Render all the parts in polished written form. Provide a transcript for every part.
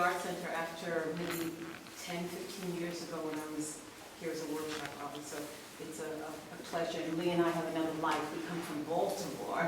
Art Center after maybe 10, 15 years ago when I was here as a workshop artist. So it's a pleasure. And Lee and I have another life. We come from Baltimore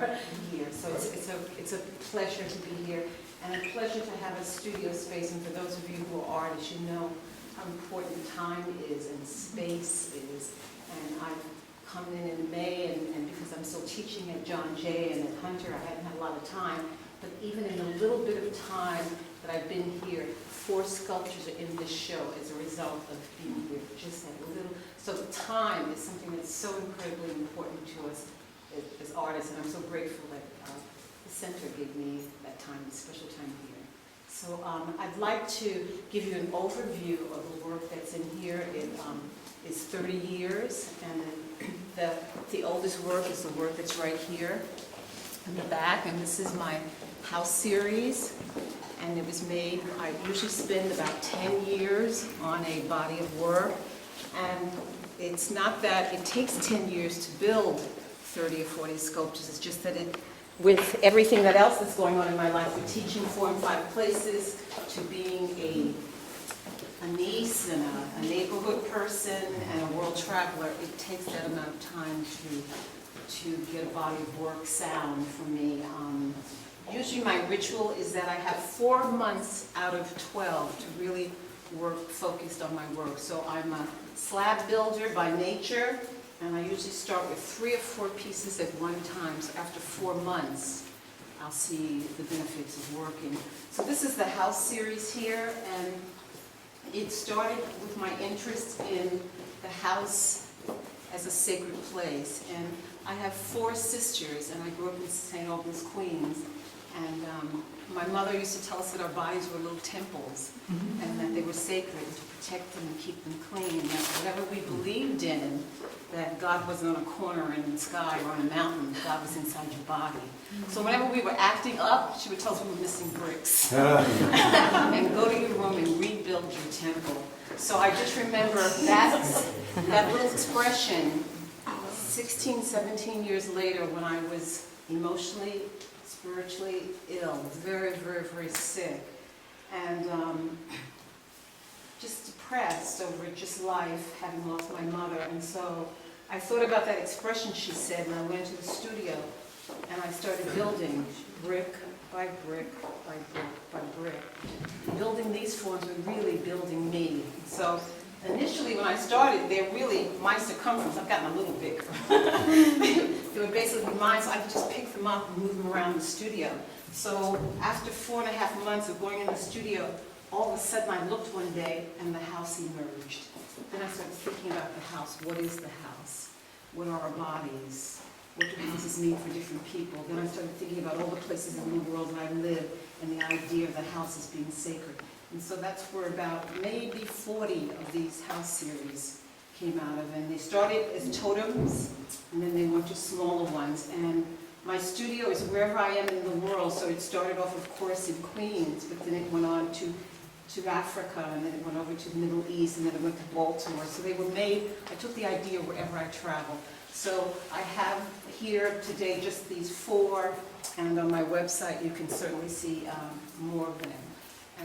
here. So it's a pleasure to be here and a pleasure to have a studio space. And for those of you who are artists, you know how important time is and space is. And I've come in May, and because I'm still teaching at John Jay and at Hunter, I haven't had a lot of time. But even in the little bit of time that I've been here, 4 sculptures are in this show as a result of being here. Just that little. So time is something that's so incredibly important to us as artists, and I'm so grateful that the center gave me that time, special time here. So I'd like to give you an overview of the work that's in here. It is 30 years, and the oldest work is the work that's right here in the back, and this is my house series, and it was made, I usually spend about 10 years on a body of work, and it's not that it takes 10 years to build 30 or 40 sculptures, it's just that with everything that else that's going on in my life, with teaching 4 and 5 places, to being a niece and a neighborhood person and a world traveler, it takes that amount of time to get a body of work sound for me. Usually my ritual is that I have 4 months out of 12 to really work focused on my work. So I'm a slab builder by nature, and I usually start with 3 or 4 pieces at one time. So after 4 months, I'll see the benefits of working. So this is the house series here, and it started with my interest in the house as a sacred place. And I have 4 sisters, and I grew up in St. Albans, Queens. And my mother used to tell us that our bodies were little temples, and that they were sacred, and to protect them and keep them clean. And that whatever we believed in, that God wasn't on a corner in the sky or on a mountain, God was inside your body. So whenever we were acting up, she would tell us we were missing bricks. And go to your room and rebuild your temple. So I just remember that little expression 16, 17 years later when I was emotionally, spiritually ill, very, very, very sick, and just depressed over just life, having lost my mother. And so I thought about that expression she said, and I went to the studio, and I started building brick by brick by brick by brick. Building these forms were really building me. So initially when I started, they're really my circumference. I've gotten a little bigger. They were basically mine, so I could just pick them up and move them around the studio. So after 4.5 months of going in the studio, all of a sudden I looked one day and the house emerged. Then I started thinking about the house. What is the house? What are our bodies? What do houses mean for different people? Then I started thinking about all the places in the world that I live and the idea of the house as being sacred. And so that's where about maybe 40 of these house series came out of. And they started as totems, and then they went to smaller ones. And my studio is wherever I am in the world, so it started off, of course, in Queens, but then it went on to Africa, and then it went over to the Middle East, and then it went to Baltimore. So they were made, I took the idea wherever I travel. So I have here today just these 4, and on my website you can certainly see more of them.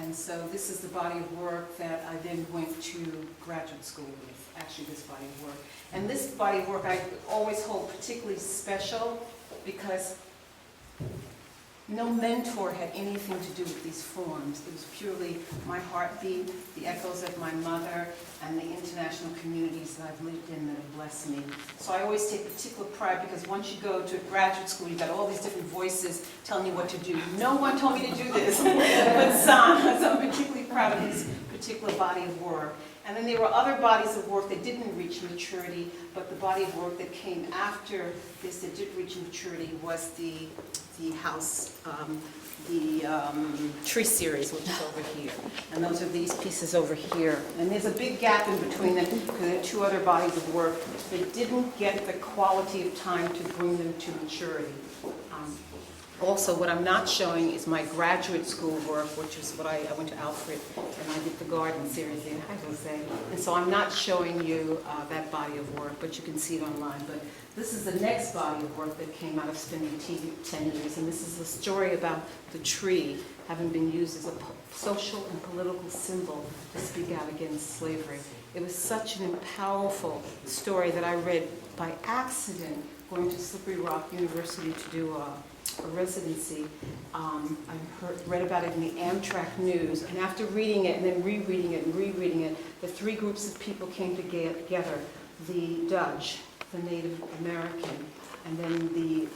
And so this is the body of work that I then went to graduate school with, actually this body of work. And this body of work I always hold particularly special because no mentor had anything to do with these forms. It was purely my heartbeat, the echoes of my mother, and the international communities that I've lived in that have blessed me. So I always take particular pride because once you go to graduate school, you've got all these different voices telling you what to do. No one told me to do this but Sana, so I'm particularly proud of this particular body of work. And then there were other bodies of work that didn't reach maturity, but the body of work that came after this that did reach maturity was the house, tree series, which is over here. And those are these pieces over here. And there's a big gap in between them because there are 2 other bodies of work that didn't get the quality of time to bring them to maturity. Also, what I'm not showing is my graduate school work, which is what I went to Alfred, and I did the garden series there, hi Jose. And so I'm not showing you that body of work, but you can see it online. But this is the next body of work that came out of spending 10 years, and this is a story about the tree having been used as a social and political symbol to speak out against slavery. It was such an powerful story that I read by accident going to Slippery Rock University to do a residency. I read about it in the Amtrak news, and after reading it and then rereading it and rereading it, the three groups of people came together: the Dutch, the Native American, and then the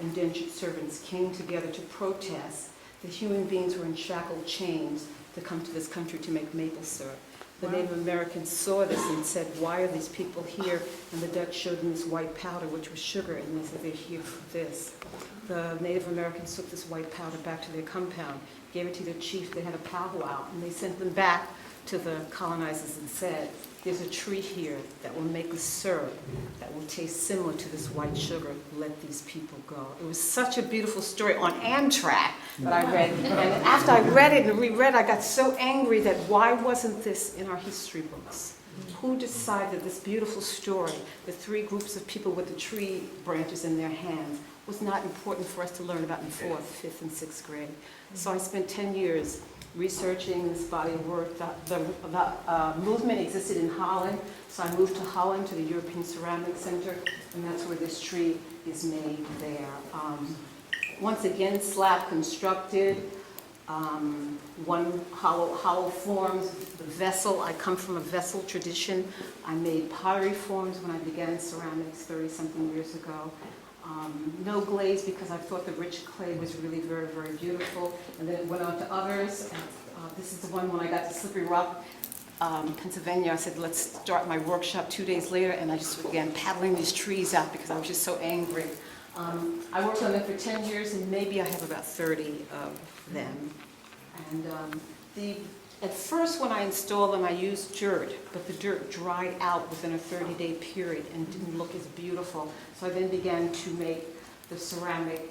indentured servants came together to protest. The human beings were in shackled chains to come to this country to make maple syrup. The Native Americans saw this and said, why are these people here? And the Dutch showed them this white powder, which was sugar, and they said, they're here for this. The Native Americans took this white powder back to their compound, gave it to their chief. They had a powwow, and they sent them back to the colonizers and said, there's a tree here that will make a syrup that will taste similar to this white sugar. Let these people go. It was such a beautiful story on Amtrak that I read. And after I read it and reread, I got so angry that why wasn't this in our history books? Who decided this beautiful story, the three groups of people with the tree branches in their hands, was not important for us to learn about in 4th, 5th, and 6th grade? So I spent 10 years researching this body of work. The movement existed in Holland, so I moved to Holland to the European Ceramic Center, and that's where this tree is made there. Once again, slab constructed, one hollow forms. The vessel, I come from a vessel tradition. I made pottery forms when I began ceramics 30-something years ago. No glaze because I thought the rich clay was really very, very beautiful. And then it went on to others. This is the one when I got to Slippery Rock, Pennsylvania. I said, let's start my workshop 2 days later, and I just began paddling these trees out because I was just so angry. I worked on them for 10 years, and maybe I have about 30 of them. And at first, when I installed them, I used dirt, but the dirt dried out within a 30-day period and didn't look as beautiful. So I then began to make the ceramic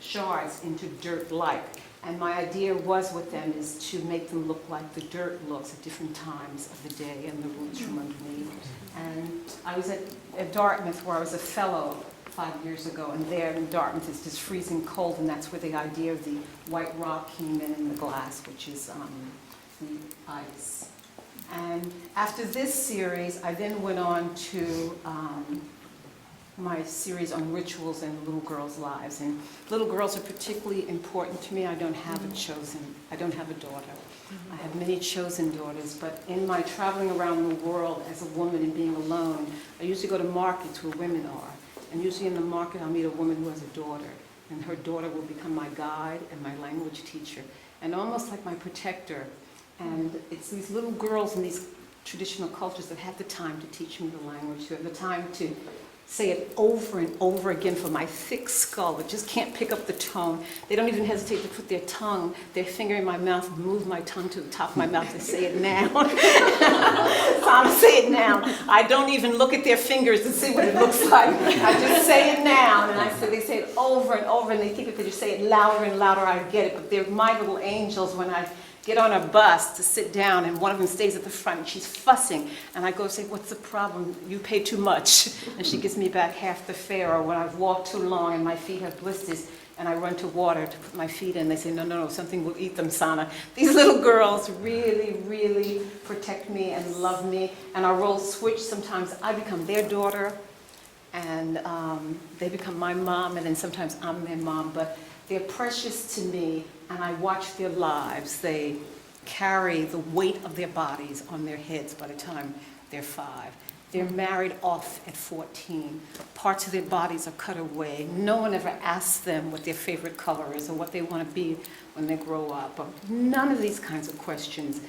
shards into dirt-like. And my idea was with them is to make them look like the dirt looks at different times of the day and the roots from underneath. And I was at Dartmouth, where I was a fellow 5 years ago, and there in Dartmouth it's just freezing cold, and that's where the idea of the white rock came in the glass, which is the ice. And after this series, I then went on to my series on rituals and little girls' lives. And little girls are particularly important to me. I don't have a daughter. I have many chosen daughters, but in my traveling around the world as a woman and being alone, I usually go to markets where women are. And usually in the market, I'll meet a woman who has a daughter, and her daughter will become my guide and my language teacher, and almost like my protector. And it's these little girls in these traditional cultures that have the time to teach me the language, who have the time to say it over and over again for my thick skull that just can't pick up the tone. They don't even hesitate to put their tongue, their finger in my mouth, and move my tongue to the top of my mouth and say it now. Sana, say it now. I don't even look at their fingers to see what it looks like. I just say it now. And they say it over and over, and they think if they just say it louder and louder, I get it. But they're my little angels. When I get on a bus to sit down, and one of them stays at the front, and she's fussing, and I go say, what's the problem? You pay too much. And she gives me back half the fare. Or when I've walked too long and my feet have blisters, and I run to water to put my feet in, they say, no, no, no, something will eat them, Sana. These little girls really, really protect me and love me, and our roles switch. Sometimes I become their daughter, and they become my mom, and then sometimes I'm their mom, but they're precious to me, and I watch their lives. They carry the weight of their bodies on their heads by the time they're 5. They're married off at 14. Parts of their bodies are cut away. No one ever asks them what their favorite color is or what they want to be when they grow up. Or none of these kinds of questions.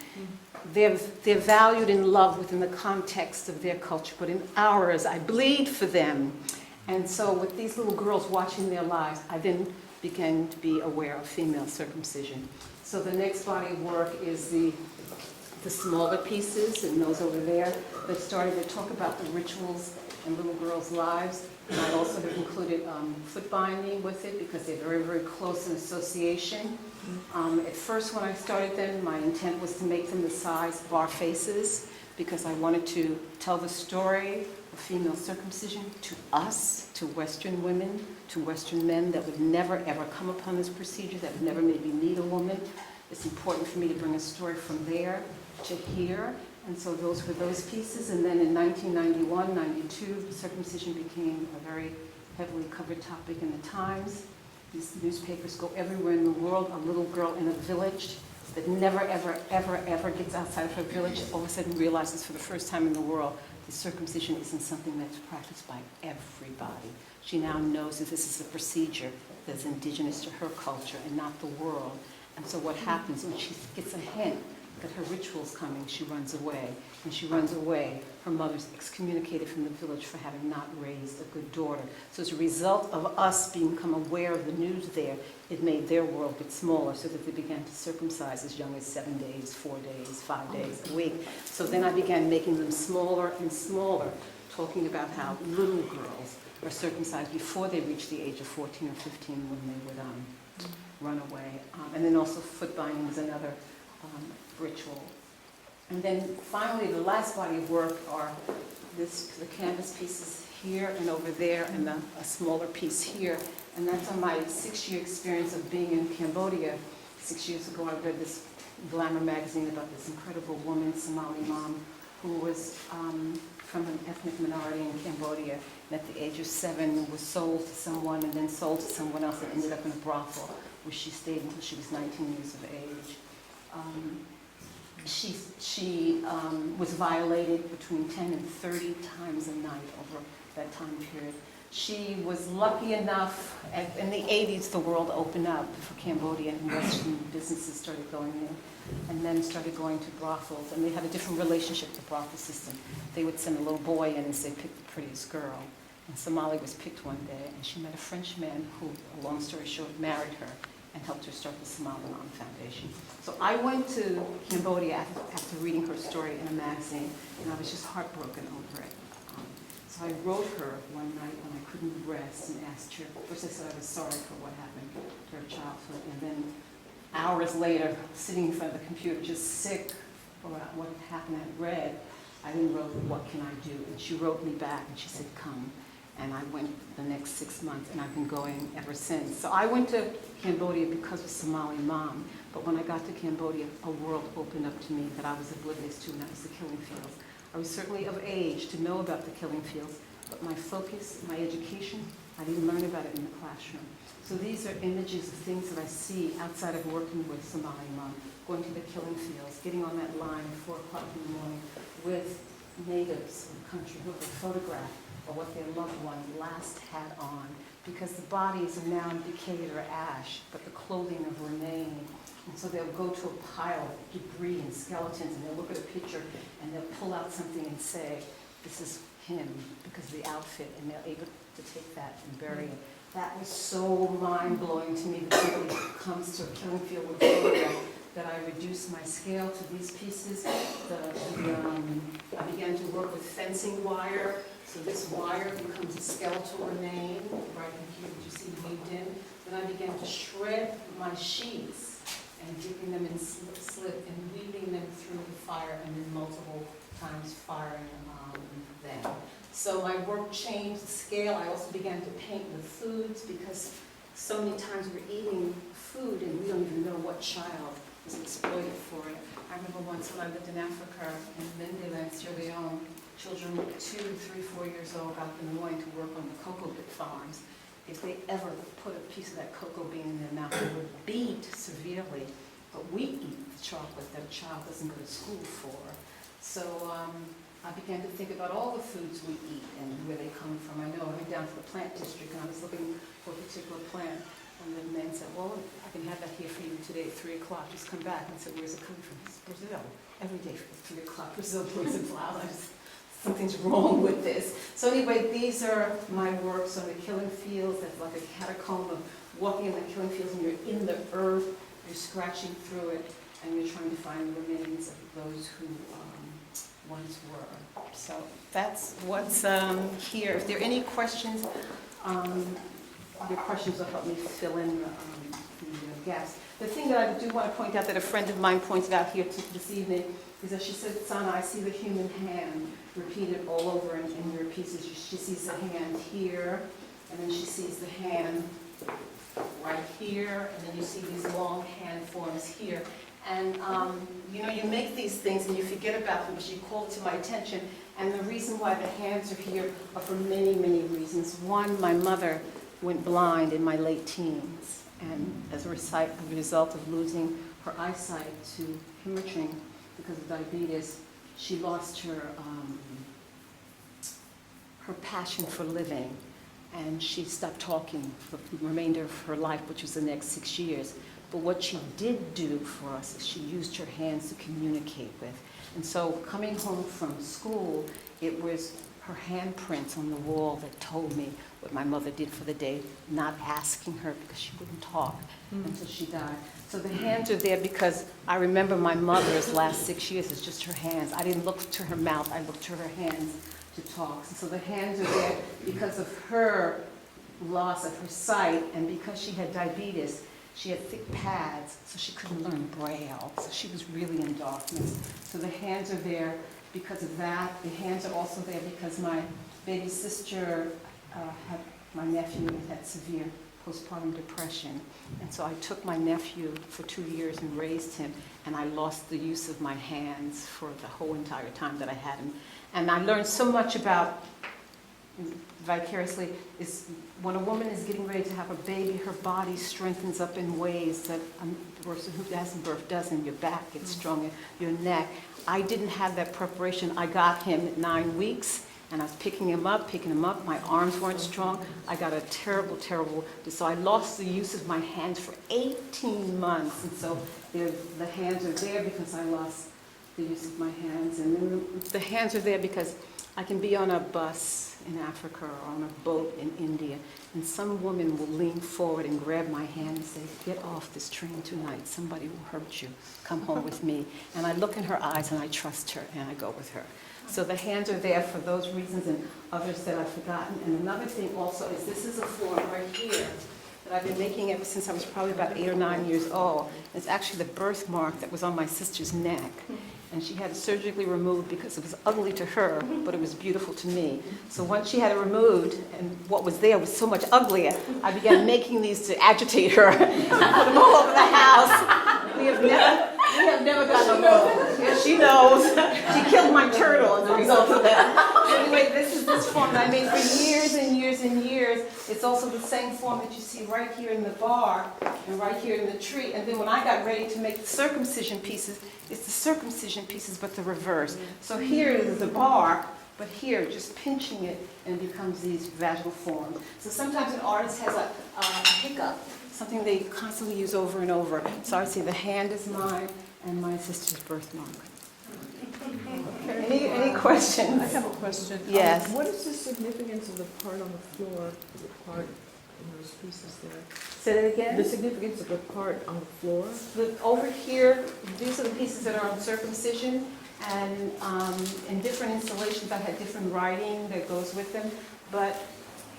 They're valued and loved within the context of their culture, but in ours, I bleed for them. And so with these little girls watching their lives, I then began to be aware of female circumcision. So the next body of work is the the smaller pieces and those over there that started to talk about the rituals in little girls' lives. And I also have included foot binding with it because they're very, very close in association. At first when I started them, my intent was to make them the size of our faces because I wanted to tell the story of female circumcision to us, to Western women, to Western men that would never ever come upon this procedure, that would never maybe meet a woman. It's important for me to bring a story from there to here. And so those were those pieces. And then in 1991, 92, circumcision became a very heavily covered topic in the Times. These newspapers go everywhere in the world. A little girl in a village that never, ever, ever, ever gets outside of her village all of a sudden realizes for the first time in the world that circumcision isn't something that's practiced by everybody. She now knows that this is a procedure that's indigenous to her culture and not the world. And so what happens when she gets a hint that her ritual's coming, she runs away. And she runs away. Her mother's excommunicated from the village for having not raised a good daughter. So as a result of us become aware of the news there, it made their world get smaller so that they began to circumcise as young as 7 days, 4 days, 5 days a week. So then I began making them smaller and smaller, talking about how little girls are circumcised before they reach the age of 14 or 15 when they would run away. And then also foot binding is another ritual. And then finally, the last body of work are the canvas pieces here and over there, and a smaller piece here. And that's on my 6-year experience of being in Cambodia. 6 years ago, I read this Glamour magazine about this incredible woman, Somali mom, who was from an ethnic minority in Cambodia, and at the age of 7 was sold to someone and then sold to someone else and ended up in a brothel, where she stayed until she was 19 years of age. She was violated between 10 and 30 times a night over that time period. She was lucky enough, in the 80s the world opened up for Cambodia and Western businesses started going in, and then started going to brothels, and they had a different relationship with the brothel system. They would send a little boy in and say, pick the prettiest girl. And Somali was picked one day, and she met a French man who, a long story short, married her and helped her start the Somali Mom Foundation. So I went to Cambodia after reading her story in a magazine, and I was just heartbroken over it. So I wrote her one night when I couldn't rest and asked her, first I said I was sorry for what happened to her childhood, and then hours later, sitting in front of the computer, just sick about what had happened, I read, I then wrote, what can I do? And she wrote me back, and she said, come. And I went the next 6 months, and I've been going ever since. So I went to Cambodia because of Somali Mom, but when I got to Cambodia, a world opened up to me that I was oblivious to, and that was the killing fields. I was certainly of age to know about the killing fields, but my focus, my education, I didn't learn about it in the classroom. So these are images of things that I see outside of working with Somali Mom, going to the killing fields, getting on that line at 4 o'clock in the morning with natives of the country who have photographed or what their loved one last had on, because the bodies are now decayed or ash, but the clothing have remained. And so they'll go to a pile of debris and skeletons, and they'll look at a picture, and they'll pull out something and say, this is him, because of the outfit, and they're able to take that and bury it. That was so mind-blowing to me that somebody comes to a killing field with a photograph, that I reduced my scale to these pieces. I began to work with fencing wire. So this wire becomes a skeletal remain, right in here, that you see weaved in. Then I began to shred my sheets and dipping them in slip and weaving them through the fire, and then multiple times firing them. So my work changed the scale. I also began to paint with foods, because so many times we're eating food and we don't even know what child was exploited for it. I remember once when I lived in Africa, in Mandela, Sierra Leone, children 2, 3, 4 years old got up in the morning to work on the cocoa bean farms. If they ever put a piece of that cocoa bean in their mouth, they were beat severely. But we eat the chocolate that a child doesn't go to school for. So I began to think about all the foods we eat and where they come from. I know I went down to the plant district and I was looking for a particular plant. And the man said, well, I can have that here for you today at 3 o'clock. Just come back. And I said, where's it coming from? It's Brazil. Every day at 3 o'clock, Brazil blooms and flowers. Something's wrong with this. So anyway, these are my works on the killing fields. That's like a catacomb of walking in the killing fields, and you're in the earth, you're scratching through it. and we're trying to find the remains of those who once were. So that's what's here. If there are any questions, your questions will help me fill in the gaps. The thing that I do want to point out that a friend of mine pointed out here this evening is that she said, Sana, I see the human hand repeated all over in your pieces. She sees the hand here, and then she sees the hand right here, and then you see these long hand forms here. And you know, you make these things and you forget about them, but she called it to my attention. And the reason why the hands are here are for many, many reasons. One, my mother went blind in my late teens, and as a result of losing her eyesight to hemorrhaging because of diabetes, she lost her passion for living, and she stopped talking for the remainder of her life, which was the next 6 years. But what she did do for us is she used her hands to communicate with. And so coming home from school, it was her handprints on the wall that told me what my mother did for the day, not asking her because she wouldn't talk until she died. So the hands are there because I remember my mother's last 6 years is just her hands. I didn't look to her mouth, I looked to her hands to talk. And so the hands are there because of her loss of her sight, and because she had diabetes, she had thick pads, so she couldn't learn Braille. So she was really in darkness. So the hands are there because of that. The hands are also there because my baby sister my nephew had severe postpartum depression. And so I took my nephew for 2 years and raised him, and I lost the use of my hands for the whole entire time that I had him. And I learned so much about, vicariously, is when a woman is getting ready to have a baby, her body strengthens up in ways that a person who hasn't birthed doesn't. Your back gets stronger, your neck. I didn't have that preparation. I got him at 9 weeks, and I was picking him up. My arms weren't strong. I got a terrible, so I lost the use of my hands for 18 months. And so the hands are there because I lost the use of my hands. And then the hands are there because I can be on a bus in Africa or on a boat in India, and some woman will lean forward and grab my hand and say, get off this train tonight, somebody will hurt you, come home with me. And I look in her eyes and I trust her and I go with her. So the hands are there for those reasons and others that I've forgotten. And another thing also is this is a form right here that I've been making ever since I was probably about 8 or 9 years old. It's actually the birthmark that was on my sister's neck. And she had it surgically removed because it was ugly to her, but it was beautiful to me. So once she had it removed, and what was there was so much uglier, I began making these to agitate her. Put them all over the house. We have never gotten along. Yeah, she knows. She killed my turtle as a result of that. Anyway, this is this form that I made for years and years and years. It's also the same form that you see right here in the bar and right here in the tree. And then when I got ready to make the circumcision pieces, it's the circumcision pieces, but the reverse. So here is the bar, but here, just pinching it, and it becomes these vaginal forms. So sometimes an artist has a hiccup, something they constantly use over and over. So I would say the hand is mine, and my sister's birthmark. Okay. Any questions? I have a question. Yes. What is the significance of the part on the floor, the part in those pieces there? Say that again? The significance of the part on the floor? Over here, these are the pieces that are on circumcision, and in different installations I had different writing that goes with them, but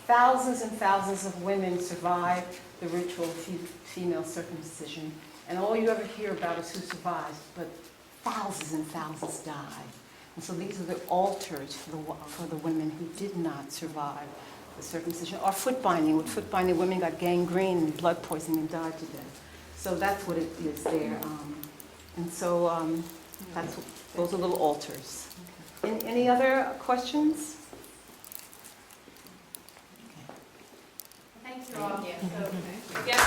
thousands and thousands of women survive the ritual of female circumcision, and all you ever hear about is who survives, but thousands and thousands die. And so these are the altars for the women who did not survive the circumcision, or foot binding. With foot binding, women got gangrene and blood poisoning and died to death. So that's what it is there. And so those are little altars. Any other questions? Thank you all. So, again,